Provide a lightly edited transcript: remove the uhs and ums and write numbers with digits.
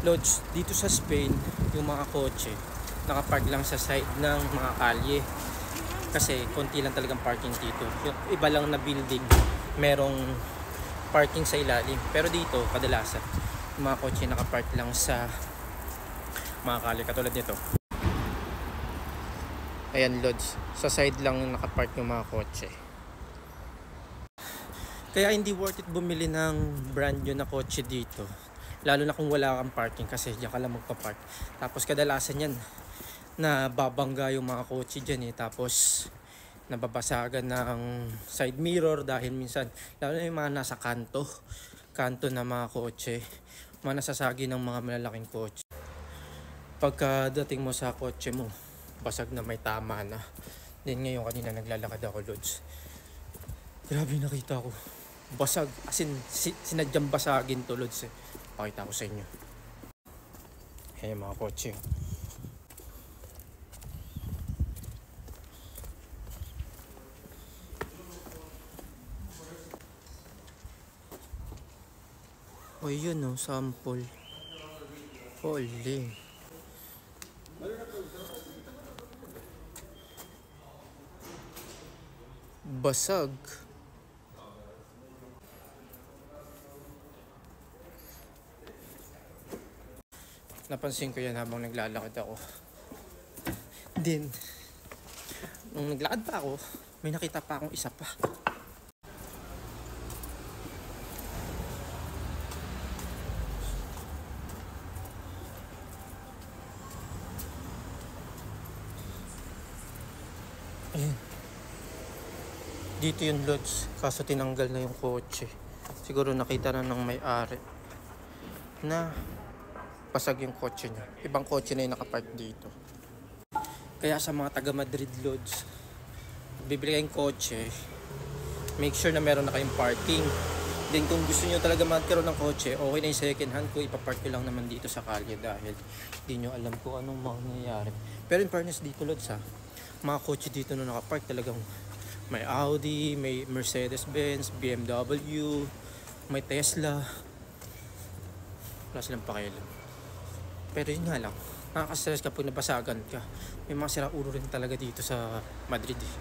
Lods, dito sa Spain, yung mga kotse nakapark lang sa side ng mga kalye. Kasi konti lang talagang parking dito. Yung iba lang na building, merong parking sa ilalim. Pero dito, kadalasan, yung mga kotse nakapark lang sa mga kalye. Katulad nito. Ayan, Lods, sa side lang nakapark yung mga kotse. Kaya hindi worth it bumili ng brand new na kotse dito. Lalo na kung wala kang parking kasi diyan ka lang magpa-park. Tapos kadalasan yan, nababangga yung mga kotse dyan eh. Tapos nababasagan ng side mirror dahil minsan, lalo na yung mga nasa kanto na mga kotse, mga nasasagi ng mga malalaking kotse. Pagkadating mo sa kotse mo, basag na, may tama na. Then ngayon kanina naglalakad ako, Lods. Grabe nakita ko. Basag, as in sinadyang basagin to, Lods eh. Pakita ko sa inyo. Ayan mga kotse. O yun o, sample. Holy. Basag. Napansin ko yan habang naglalakad ako. Then, nung naglakad pa ako, may nakita pa akong isa pa. Ayan. Dito yung Lods, kaso tinanggal na yung kotse. Siguro nakita na ng may-ari na pasag yung kotse niya. Ibang kotse na yung nakapark dito. Kaya sa mga taga Madrid, Lods, bibili kayong kotse, make sure na meron na kayong parking. Then kung gusto niyo talaga magkaroon ng kotse, okay na yung second hand ko, ipapark ko lang naman dito sa kalye dahil hindi nyo alam kung anong mangyayari. Pero in fairness dito, Lods, mga kotse dito na nakapark talagang may Audi, may Mercedes-Benz, BMW, may Tesla. Wala silang pakialam. Pero yun nga lang, nakaka-stress kapag nabasagan ka. May mga sira-ulo rin talaga dito sa Madrid eh.